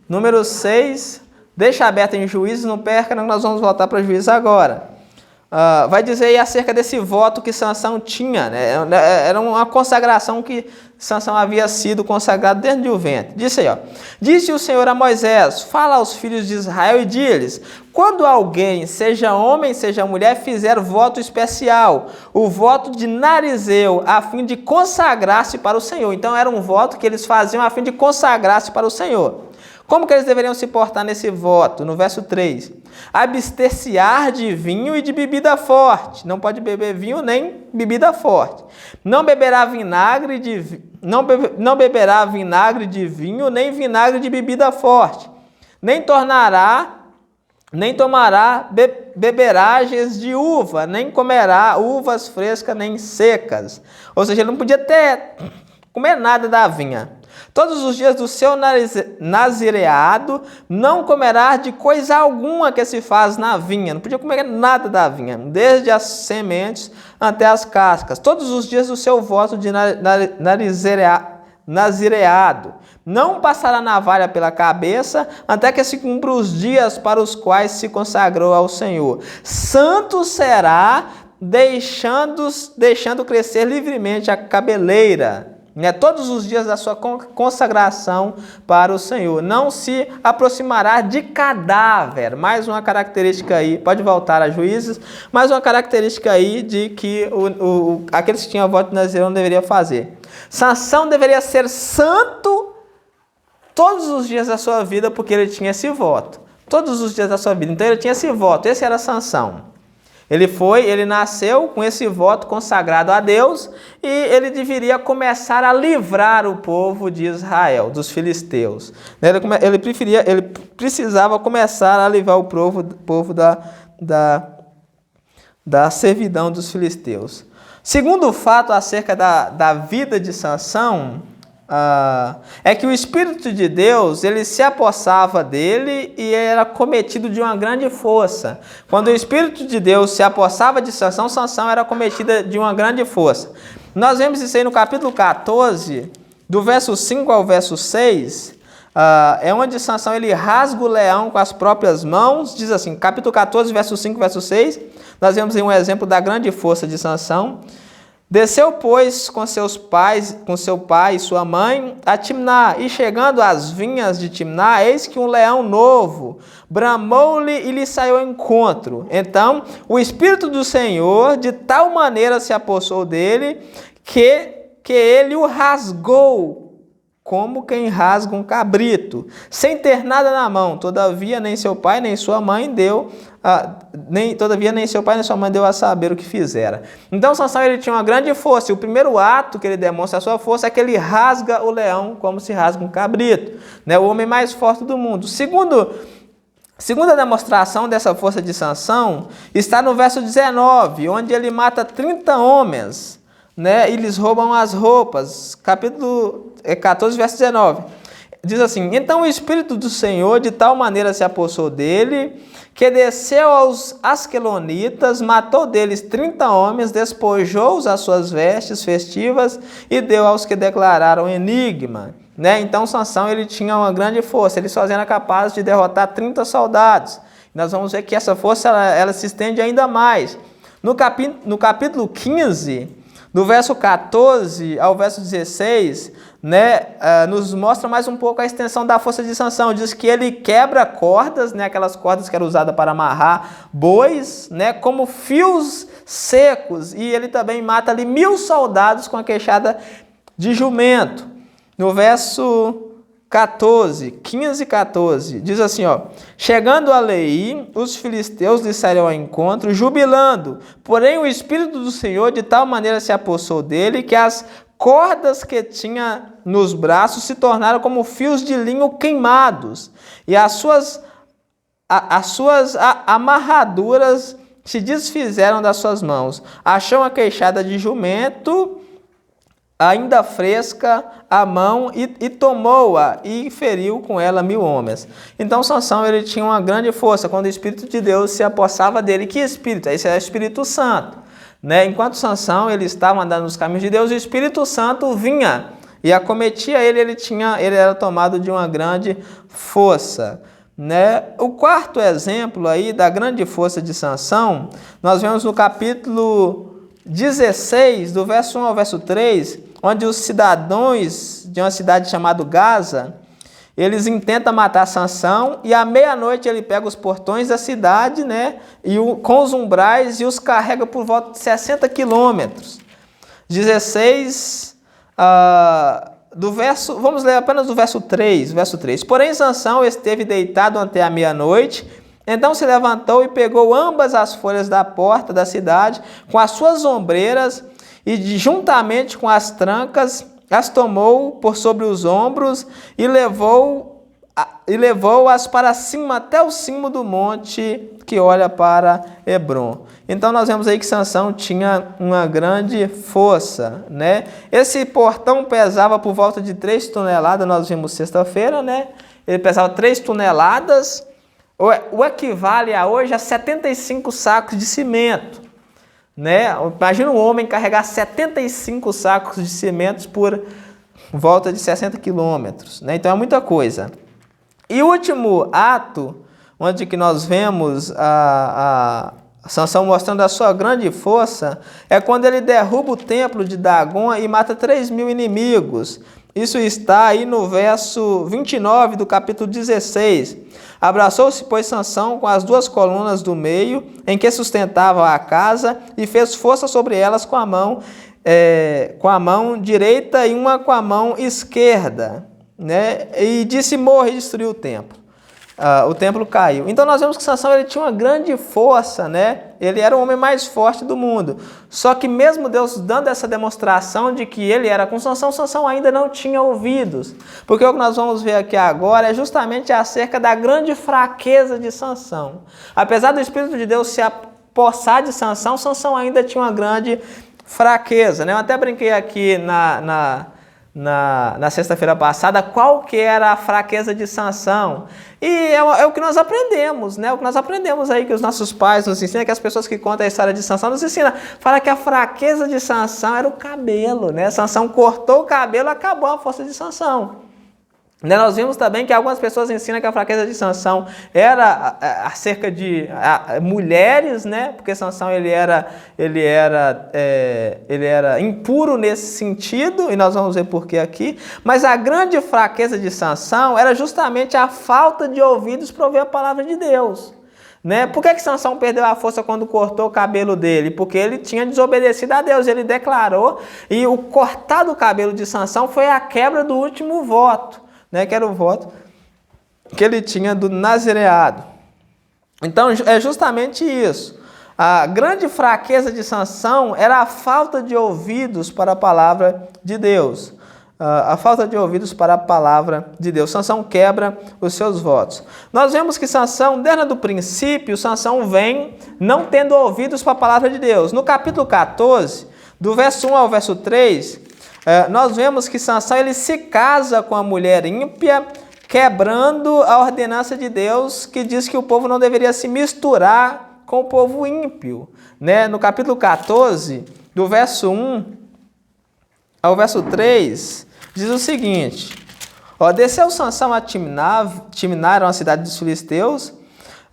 Número 6, deixa aberto em Juízes, não perca, nós vamos voltar para Juízes agora. Vai dizer aí acerca desse voto que Sansão tinha, né? Era uma consagração que Sansão havia sido consagrado desde o ventre. Disse aí, ó: disse o Senhor a Moisés: fala aos filhos de Israel e diz-lhes: quando alguém, seja homem, seja mulher, fizer voto especial, o voto de narizeu, a fim de consagrar-se para o Senhor. Então era um voto que eles faziam a fim de consagrar-se para o Senhor. Como que eles deveriam se portar nesse voto? No verso 3. Abster-se-á de vinho e de bebida forte. Não pode beber vinho nem bebida forte. Não beberá vinagre de vinho, nem vinagre de bebida forte. Nem tomará beberagens de uva, nem comerá uvas frescas nem secas. Ou seja, ele não podia comer nada da vinha. Todos os dias do seu nazireado não comerá de coisa alguma que se faz na vinha. Não podia comer nada da vinha, desde as sementes até as cascas. Todos os dias do seu voto de nazireado. não passará navalha pela cabeça, até que se cumpra os dias para os quais se consagrou ao Senhor. Santo será, deixando crescer livremente a cabeleira, né, todos os dias da sua consagração para o Senhor. Não se aproximará de cadáver. Mais uma característica aí, pode voltar a Juízes, mais uma característica aí de que aqueles que tinham voto de Nazireu não deveria fazer. Sansão deveria ser santo todos os dias da sua vida, porque ele tinha esse voto. Todos os dias da sua vida. Então ele tinha esse voto, esse era Sansão. Ele nasceu com esse voto consagrado a Deus e ele deveria começar a livrar o povo de Israel, dos filisteus. Ele precisava começar a livrar o povo da servidão dos filisteus. Segundo fato acerca da vida de Sansão, é que o Espírito de Deus, ele se apossava dele e era cometido de uma grande força. Quando o Espírito de Deus se apossava de Sansão, Sansão era cometida de uma grande força. Nós vemos isso aí no capítulo 14, do verso 5 ao verso 6, é onde Sansão ele rasga o leão com as próprias mãos. Diz assim, capítulo 14, verso 5, verso 6, nós vemos aí um exemplo da grande força de Sansão. Desceu, pois, com seu pai e sua mãe, a Timná, e chegando às vinhas de Timná, eis que um leão novo bramou-lhe e lhe saiu ao encontro. Então, o Espírito do Senhor, de tal maneira se apossou dele, que ele o rasgou, como quem rasga um cabrito, sem ter nada na mão. Todavia, nem seu pai, nem sua mãe deu a saber o que fizera. Então, Sansão ele tinha uma grande força, e o primeiro ato que ele demonstra a sua força é que ele rasga o leão como se rasga um cabrito, né? O homem mais forte do mundo. Segunda demonstração dessa força de Sansão está no verso 19, onde ele mata 30 homens, né? E lhes roubam as roupas. Capítulo 14, verso 19. Diz assim, então o Espírito do Senhor de tal maneira se apossou dele, que desceu aos asquelonitas, matou deles 30 homens, despojou-os as suas vestes festivas e deu aos que declararam enigma. Né? Então Sansão ele tinha uma grande força, ele sozinho era capaz de derrotar 30 soldados. Nós vamos ver que essa força ela se estende ainda mais. No capítulo 15, do verso 14 ao verso 16, né, nos mostra mais um pouco a extensão da força de Sansão. Diz que ele quebra cordas, né, aquelas cordas que eram usadas para amarrar bois, né, como fios secos. E ele também mata ali 1000 soldados com a queixada de jumento. No verso 15 e 14, diz assim, ó, chegando a Leí, os filisteus lhe saíram ao encontro, jubilando, porém o Espírito do Senhor de tal maneira se apossou dele, que as cordas que tinha nos braços se tornaram como fios de linho queimados, e as suas amarraduras se desfizeram das suas mãos. Achou a queixada de jumento, ainda fresca, a mão, e tomou-a, e feriu com ela 1000 homens. Então Sansão ele tinha uma grande força, quando o Espírito de Deus se apossava dele. Que Espírito? Esse é o Espírito Santo. Né? Enquanto Sansão ele estava andando nos caminhos de Deus, o Espírito Santo vinha e acometia ele, ele era tomado de uma grande força. Né? O quarto exemplo aí da grande força de Sansão, nós vemos no capítulo 16, do verso 1 ao verso 3, onde os cidadãos de uma cidade chamada Gaza, eles intentam matar Sansão, e à meia-noite ele pega os portões da cidade, né, com os umbrais, e os carrega por volta de 60 quilômetros. 16, vamos ler apenas do verso 3. Porém Sansão esteve deitado até a meia-noite, então se levantou e pegou ambas as folhas da porta da cidade, com as suas ombreiras, e juntamente com as trancas, as tomou por sobre os ombros e levou-as para cima, até o cimo do monte que olha para Hebrom. Então nós vemos aí que Sansão tinha uma grande força, né? Esse portão pesava por volta de 3 toneladas, nós vimos sexta-feira, né? Ele pesava 3 toneladas, o equivale a hoje a 75 sacos de cimento. Né? Imagina um homem carregar 75 sacos de cimento volta de 60 quilômetros, né? Então é muita coisa. E o último ato, onde que nós vemos a Sansão mostrando a sua grande força, é quando ele derruba o templo de Dagon e mata 3.000 inimigos. Isso está aí no verso 29 do capítulo 16. Abraçou-se, pois, Sansão com as 2 colunas do meio, em que sustentava a casa, e fez força sobre elas com a mão direita e uma com a mão esquerda, né? E disse: morre, e destruiu o templo. O templo caiu. Então nós vemos que Sansão ele tinha uma grande força, né? Ele era o homem mais forte do mundo. Só que mesmo Deus dando essa demonstração de que ele era com Sansão, Sansão ainda não tinha ouvidos. Porque o que nós vamos ver aqui agora é justamente acerca da grande fraqueza de Sansão. Apesar do Espírito de Deus se apossar de Sansão, Sansão ainda tinha uma grande fraqueza, né? Eu até brinquei aqui na sexta-feira passada qual que era a fraqueza de Sansão. E é o que nós aprendemos, né? O que nós aprendemos aí, que os nossos pais nos ensinam, que as pessoas que contam a história de Sansão nos ensinam. Fala que a fraqueza de Sansão era o cabelo, né? Sansão cortou o cabelo, acabou a força de Sansão. Nós vimos também que algumas pessoas ensinam que a fraqueza de Sansão era acerca de mulheres, né? Porque Sansão ele era impuro nesse sentido, e nós vamos ver por que aqui. Mas a grande fraqueza de Sansão era justamente a falta de ouvidos para ouvir a palavra de Deus. Né? Por que Sansão perdeu a força quando cortou o cabelo dele? Porque ele tinha desobedecido a Deus, ele declarou, e o cortar do cabelo de Sansão foi a quebra do último voto, né, que era o voto que ele tinha do nazireado. Então é justamente isso. A grande fraqueza de Sansão era a falta de ouvidos para a palavra de Deus. A falta de ouvidos para a palavra de Deus. Sansão quebra os seus votos. Nós vemos que Sansão, desde o princípio, Sansão vem não tendo ouvidos para a palavra de Deus. No capítulo 14, do verso 1 ao verso 3, nós vemos que Sansão ele se casa com a mulher ímpia, quebrando a ordenança de Deus que diz que o povo não deveria se misturar com o povo ímpio. Né? No capítulo 14, do verso 1 ao verso 3, diz o seguinte: desceu Sansão a Timnar, uma cidade dos filisteus,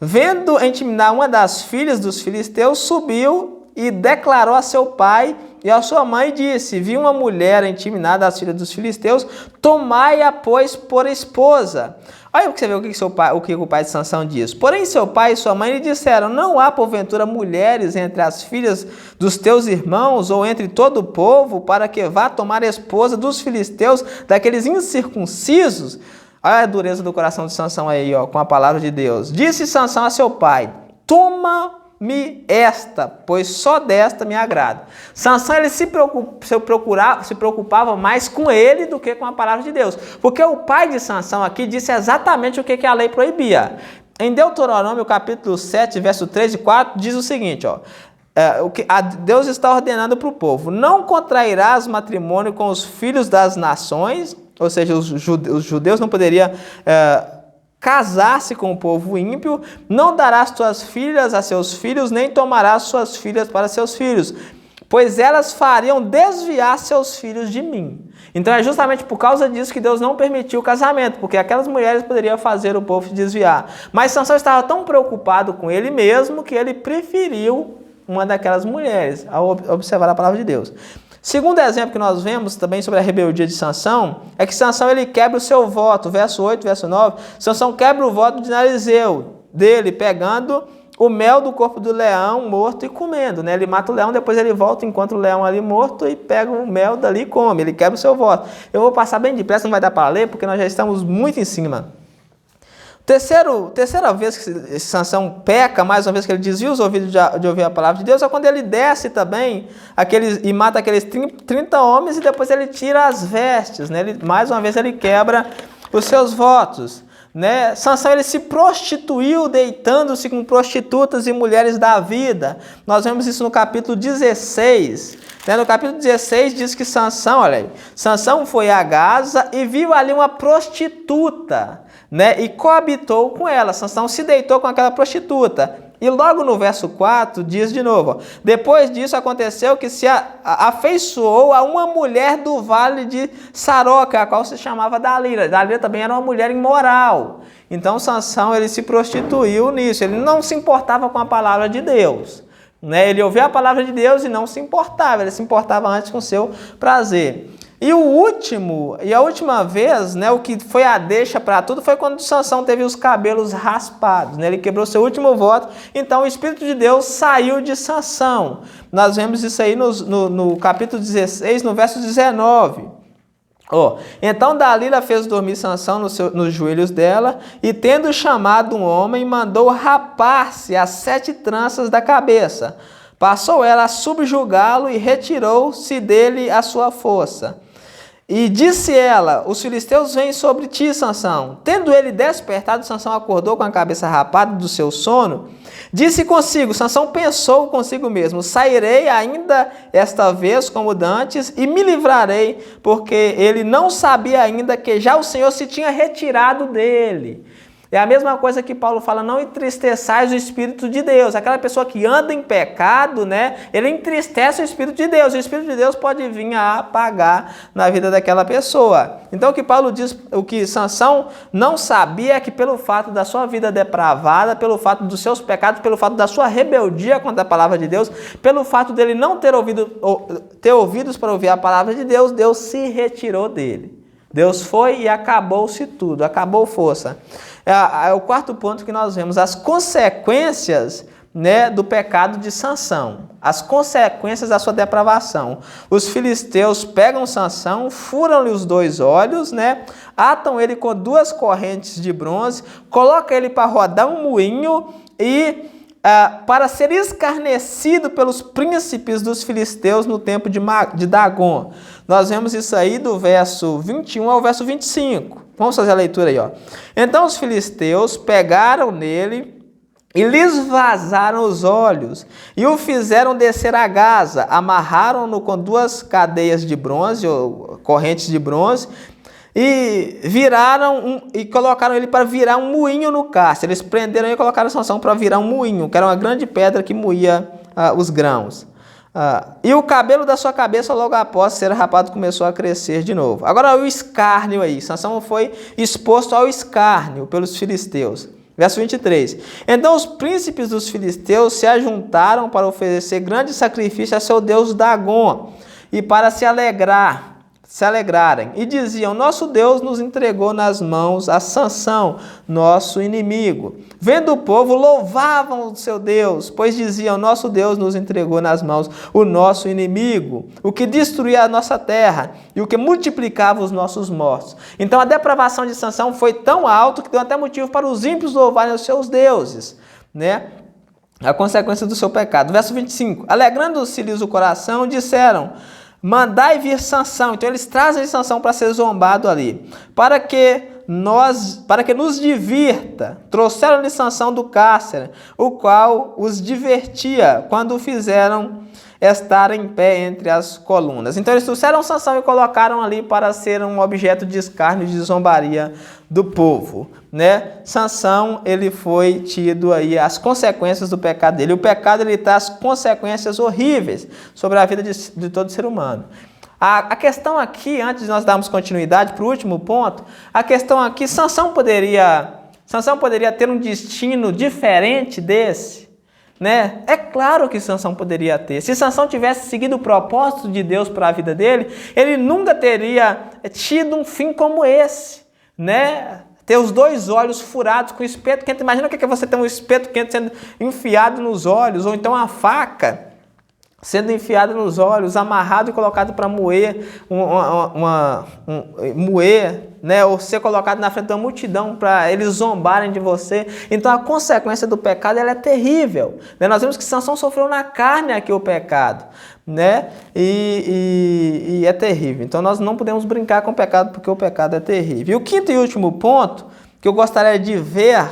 vendo em Timnar uma das filhas dos filisteus, subiu e declarou a seu pai e a sua mãe, disse: vi uma mulher em Timnar das filhas dos filisteus, tomai-a, pois, por esposa. Olha para você ver o que o pai de Sansão diz. Porém, seu pai e sua mãe lhe disseram: não há, porventura, mulheres entre as filhas dos teus irmãos ou entre todo o povo, para que vá tomar esposa dos filisteus, daqueles incircuncisos? Olha a dureza do coração de Sansão aí, com a palavra de Deus. Disse Sansão a seu pai: toma-me esta, pois só desta me agrada. Sansão ele se preocupava mais com ele do que com a palavra de Deus. Porque o pai de Sansão aqui disse exatamente o que a lei proibia. Em Deuteronômio, capítulo 7, verso 3 e 4, diz o seguinte: Deus está ordenando para o povo: não contrairás matrimônio com os filhos das nações, ou seja, os judeus não poderiam casar-se com o povo ímpio, não darás tuas filhas a seus filhos, nem tomarás suas filhas para seus filhos, pois elas fariam desviar seus filhos de mim. Então é justamente por causa disso que Deus não permitiu o casamento, porque aquelas mulheres poderiam fazer o povo se desviar. Mas Sansão estava tão preocupado com ele mesmo que ele preferiu uma daquelas mulheres ao observar a palavra de Deus. Segundo exemplo que nós vemos também sobre a rebeldia de Sansão, é que Sansão ele quebra o seu voto, verso 8, verso 9, Sansão quebra o voto de Narizeu, dele pegando o mel do corpo do leão morto e comendo, né? Ele mata o leão, depois ele volta, encontra o leão ali morto e pega o mel dali e come, ele quebra o seu voto. Eu vou passar bem depressa, não vai dar para ler, porque nós já estamos muito em cima. Terceira vez que Sansão peca, mais uma vez que ele desvia os ouvidos de ouvir a palavra de Deus, é quando ele desce também e mata aqueles 30 homens e depois ele tira as vestes, né? Mais uma vez ele quebra os seus votos. Né? Sansão ele se prostituiu deitando-se com prostitutas e mulheres da vida. Nós vemos isso no capítulo 16. Né? No capítulo 16 diz que Sansão foi a Gaza e viu ali uma prostituta, né? E coabitou com ela. Sansão se deitou com aquela prostituta. E logo no verso 4 diz de novo, ó, depois disso aconteceu que se afeiçoou a uma mulher do vale de Saroca, a qual se chamava Dalila. Dalila também era uma mulher imoral. Então Sansão ele se prostituiu nisso, ele não se importava com a palavra de Deus. Né? Ele ouvia a palavra de Deus e não se importava, ele se importava antes com o seu prazer. E a última vez, né, o que foi a deixa para tudo foi quando Sansão teve os cabelos raspados, né? Ele quebrou seu último voto, então o Espírito de Deus saiu de Sansão. Nós vemos isso aí no capítulo 16, no verso 19. Então Dalila fez dormir Sansão nos joelhos dela, e tendo chamado um homem, mandou rapar-se as 7 tranças da cabeça. Passou ela a subjugá-lo e retirou-se dele a sua força. E disse ela, os filisteus vêm sobre ti, Sansão. Tendo ele despertado, Sansão acordou com a cabeça rapada do seu sono. Disse consigo, Sansão pensou consigo mesmo, sairei ainda esta vez como dantes e me livrarei, porque ele não sabia ainda que já o Senhor se tinha retirado dele. É a mesma coisa que Paulo fala, não entristeçais o Espírito de Deus. Aquela pessoa que anda em pecado, né, ele entristece o Espírito de Deus. O Espírito de Deus pode vir a apagar na vida daquela pessoa. Então o que Paulo diz, o que Sansão não sabia é que pelo fato da sua vida depravada, pelo fato dos seus pecados, pelo fato da sua rebeldia contra a palavra de Deus, pelo fato dele não ter ouvidos para ouvir a palavra de Deus, Deus se retirou dele. Deus foi e acabou-se tudo, acabou força. É o quarto ponto que nós vemos, as consequências, né, do pecado de Sansão, as consequências da sua depravação. Os filisteus pegam Sansão, furam-lhe os 2 olhos, né, atam ele com 2 correntes de bronze, colocam ele para rodar um moinho e para ser escarnecido pelos príncipes dos filisteus no tempo de Dagon. Nós vemos isso aí do verso 21 ao verso 25. Vamos fazer a leitura aí, ó. Então os filisteus pegaram nele e lhes vazaram os olhos e o fizeram descer a Gaza, amarraram-no com 2 cadeias de bronze, ou correntes de bronze, e colocaram ele para virar um moinho no cárcere. Eles prenderam e colocaram Sansão para virar um moinho, que era uma grande pedra que moía os grãos. E o cabelo da sua cabeça, logo após ser rapado, começou a crescer de novo. Agora o escárnio aí. Sansão foi exposto ao escárnio pelos filisteus. Verso 23. Então os príncipes dos filisteus se ajuntaram para oferecer grande sacrifício a seu deus Dagon e para se alegrarem, e diziam, nosso Deus nos entregou nas mãos a Sansão, nosso inimigo. Vendo o povo, louvavam o seu Deus, pois diziam, nosso Deus nos entregou nas mãos o nosso inimigo, o que destruía a nossa terra e o que multiplicava os nossos mortos. Então a depravação de Sansão foi tão alta que deu até motivo para os ímpios louvarem os seus deuses, né? A consequência do seu pecado. Verso 25. Alegrando-se-lhes o coração, disseram, mandai vir Sansão. Então eles trazem Sansão para ser zombado ali, para que nos divirta. Trouxeram-lhe Sansão do cárcere, o qual os divertia quando o fizeram estar em pé entre as colunas. Então eles trouxeram Sansão e colocaram ali para ser um objeto de escárnio e de zombaria do povo, né? Sansão, ele foi tido aí as consequências do pecado dele. O pecado, ele traz consequências horríveis sobre a vida de todo ser humano. A questão aqui, antes de nós darmos continuidade para o último ponto, a questão aqui, Sansão poderia ter um destino diferente desse? Né? É claro que Sansão poderia ter. Se Sansão tivesse seguido o propósito de Deus para a vida dele, ele nunca teria tido um fim como esse, né? Ter os 2 olhos furados com espeto quente. Imagina o que é você ter um espeto quente sendo enfiado nos olhos, ou então uma faca sendo enfiada nos olhos, amarrado e colocado para moer, né? Ou ser colocado na frente da multidão para eles zombarem de você. Então a consequência do pecado, ela é terrível, né? Nós vemos que Sansão sofreu na carne aqui o pecado, né? E é terrível. Então nós não podemos brincar com o pecado, porque o pecado é terrível. E o quinto e último ponto que eu gostaria de ver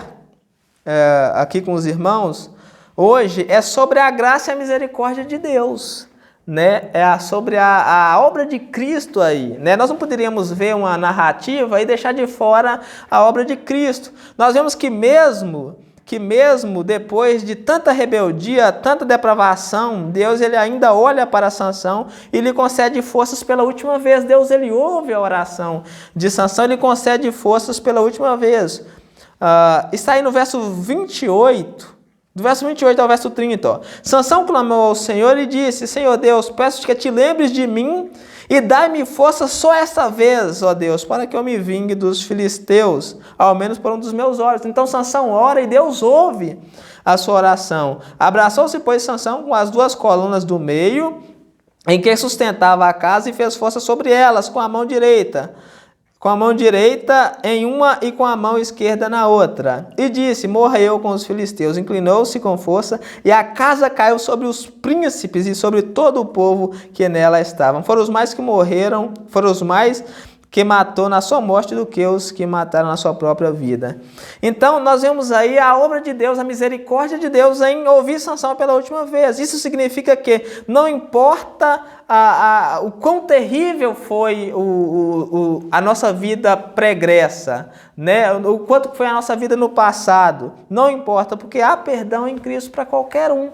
aqui com os irmãos hoje é sobre a graça e a misericórdia de Deus, né? Sobre a obra de Cristo aí, né? Nós não poderíamos ver uma narrativa e deixar de fora a obra de Cristo. Nós vemos que mesmo que mesmo depois de tanta rebeldia, tanta depravação, Deus ele ainda olha para Sansão e lhe concede forças pela última vez. Deus ele ouve a oração de Sansão e lhe concede forças pela última vez. Está aí no verso 28, do verso 28 ao verso 30. Ó. Sansão clamou ao Senhor e disse: Senhor Deus, peço-te que te lembres de mim e dai-me força só esta vez, ó Deus, para que eu me vingue dos filisteus, ao menos por um dos meus olhos. Então Sansão ora e Deus ouve a sua oração. Abraçou-se, pois, Sansão com as duas colunas do meio, em que sustentava a casa, e fez força sobre elas com a mão direita. Com a mão direita em uma e com a mão esquerda na outra. E disse: morra eu com os filisteus. Inclinou-se com força, e a casa caiu sobre os príncipes e sobre todo o povo que nela estavam. Foram os mais que morreram, foram os mais que matou na sua morte do que os que mataram na sua própria vida. Então, nós vemos aí a obra de Deus, a misericórdia de Deus em ouvir Sansão pela última vez. Isso significa que não importa o quão terrível foi a nossa vida pregressa, né? O quanto foi a nossa vida no passado, não importa, porque há perdão em Cristo para qualquer um.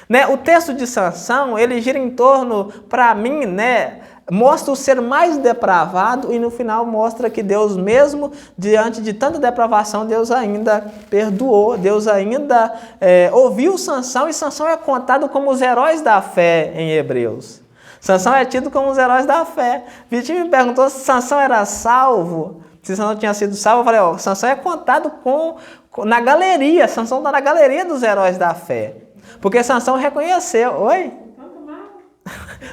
Né? O texto de Sansão, ele gira em torno, para mim, né, mostra o ser mais depravado e no final mostra que Deus, mesmo diante de tanta depravação, Deus ainda perdoou, Deus ainda ouviu Sansão, e Sansão é contado como os heróis da fé em Hebreus. Sansão é tido como os heróis da fé. Vitinho me perguntou se Sansão era salvo, se Sansão tinha sido salvo. Eu falei, ó, Sansão é contado na galeria, Sansão está na galeria dos heróis da fé. Porque Sansão reconheceu. Oi?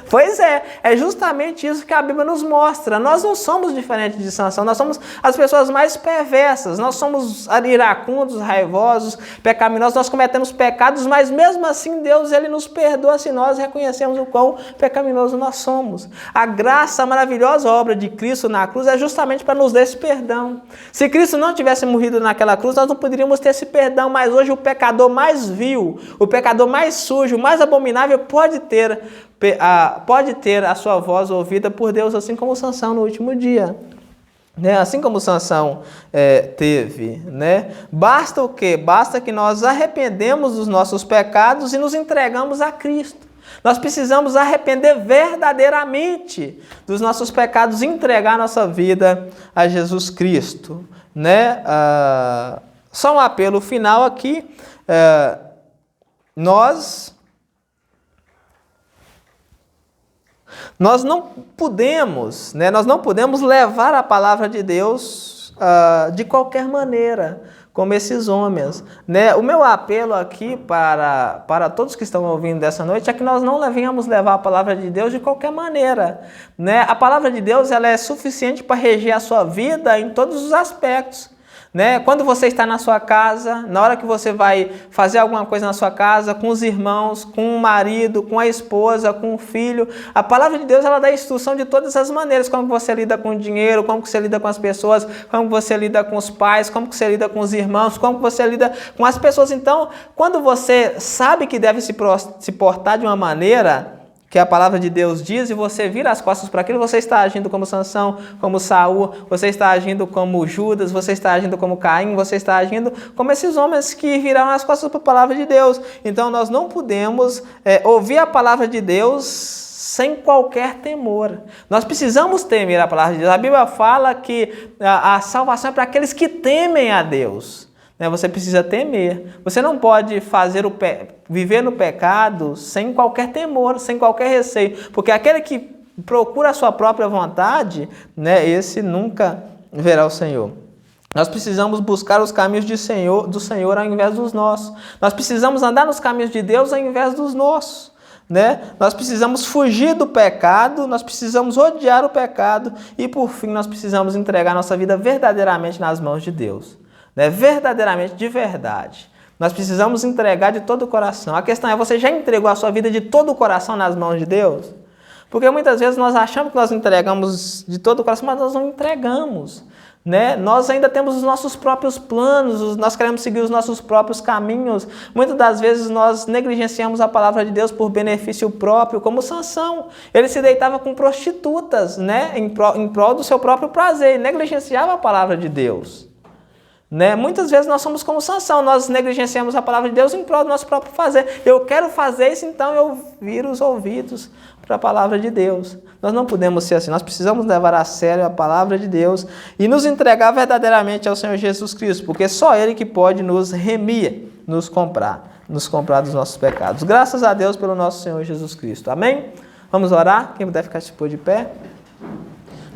Pois é justamente isso que a Bíblia nos mostra. Nós não somos diferentes de Sansão, nós somos as pessoas mais perversas, nós somos iracundos, raivosos, pecaminosos, nós cometemos pecados, mas mesmo assim Deus ele nos perdoa se nós reconhecemos o quão pecaminoso nós somos. A graça, a maravilhosa obra de Cristo na cruz é justamente para nos dar esse perdão. Se Cristo não tivesse morrido naquela cruz, nós não poderíamos ter esse perdão, mas hoje o pecador mais vil, o pecador mais sujo, o mais abominável pode ter a sua voz ouvida por Deus, assim como Sansão no último dia. Né? Assim como Sansão teve. Né? Basta o quê? Basta que nós arrependemos dos nossos pecados e nos entregamos a Cristo. Nós precisamos arrepender verdadeiramente dos nossos pecados e entregar nossa vida a Jesus Cristo. Né? Só um apelo final aqui. Nós não podemos, né? Nós não podemos levar a palavra de Deus de qualquer maneira, como esses homens. Né? O meu apelo aqui para todos que estão ouvindo dessa noite é que nós não venhamos levar a palavra de Deus de qualquer maneira. Né? A palavra de Deus ela é suficiente para reger a sua vida em todos os aspectos. Né? Quando você está na sua casa, na hora que você vai fazer alguma coisa na sua casa, com os irmãos, com o marido, com a esposa, com o filho, a palavra de Deus ela dá instrução de todas as maneiras, como você lida com o dinheiro, como você lida com as pessoas, como você lida com os pais, como você lida com os irmãos, como você lida com as pessoas. Então, quando você sabe que deve se portar de uma maneira que a palavra de Deus diz, e você vira as costas para aquilo, você está agindo como Sansão, como Saul, você está agindo como Judas, você está agindo como Caim, você está agindo como esses homens que viraram as costas para a palavra de Deus. Então nós não podemos ouvir a palavra de Deus sem qualquer temor. Nós precisamos temer a palavra de Deus. A Bíblia fala que a salvação é para aqueles que temem a Deus. Você precisa temer. Você não pode viver no pecado sem qualquer temor, sem qualquer receio. Porque aquele que procura a sua própria vontade, esse nunca verá o Senhor. Nós precisamos buscar os caminhos do Senhor ao invés dos nossos. Nós precisamos andar nos caminhos de Deus ao invés dos nossos. Nós precisamos fugir do pecado, nós precisamos odiar o pecado e, por fim, nós precisamos entregar nossa vida verdadeiramente nas mãos de Deus. Verdadeiramente, de verdade. Nós precisamos entregar de todo o coração. A questão é, você já entregou a sua vida de todo o coração nas mãos de Deus? Porque muitas vezes nós achamos que nós entregamos de todo o coração, mas nós não entregamos. Nós ainda temos os nossos próprios planos, nós queremos seguir os nossos próprios caminhos. Muitas das vezes nós negligenciamos a palavra de Deus por benefício próprio, como Sansão. Ele se deitava com prostitutas, em prol do seu próprio prazer, e negligenciava a palavra de Deus. Né? Muitas vezes nós somos como Sansão, nós negligenciamos a palavra de Deus em prol do nosso próprio fazer. Eu quero fazer isso, então eu viro os ouvidos para a palavra de Deus. Nós não podemos ser assim, nós precisamos levar a sério a palavra de Deus e nos entregar verdadeiramente ao Senhor Jesus Cristo, porque só Ele que pode nos remir, nos comprar dos nossos pecados. Graças a Deus pelo nosso Senhor Jesus Cristo. Amém? Vamos orar? Quem puder ficar de pé.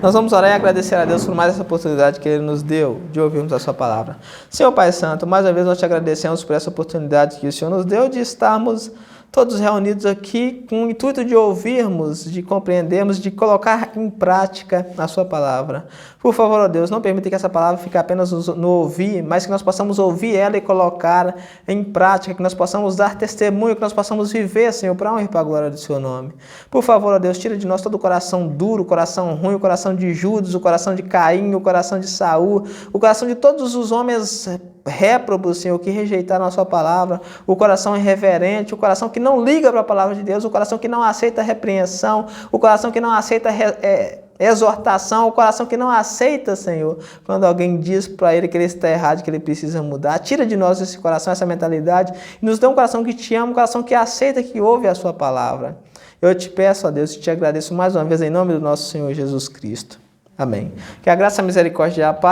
Nós vamos orar e agradecer a Deus por mais essa oportunidade que Ele nos deu de ouvirmos a sua palavra. Senhor Pai Santo, mais uma vez nós te agradecemos por essa oportunidade que o Senhor nos deu de estarmos todos reunidos aqui com o intuito de ouvirmos, de compreendermos, de colocar em prática a sua palavra. Por favor, ó Deus, não permita que essa palavra fique apenas no ouvir, mas que nós possamos ouvir ela e colocar em prática, que nós possamos dar testemunho, que nós possamos viver, Senhor, para a honra e para a glória do seu nome. Por favor, ó Deus, tira de nós todo o coração duro, o coração ruim, o coração de Judas, o coração de Caim, o coração de Saul, o coração de todos os homens réprobos, Senhor, que rejeitaram a sua palavra, o coração irreverente, o coração que não liga para a palavra de Deus, o coração que não aceita repreensão, o coração que não aceita exortação, o coração que não aceita, Senhor, quando alguém diz para ele que ele está errado, que ele precisa mudar. Tira de nós esse coração, essa mentalidade, e nos dê um coração que te ama, um coração que aceita, que ouve a sua palavra. Eu te peço, ó Deus, e te agradeço mais uma vez em nome do nosso Senhor Jesus Cristo. Amém. Que a graça, a misericórdia e a paz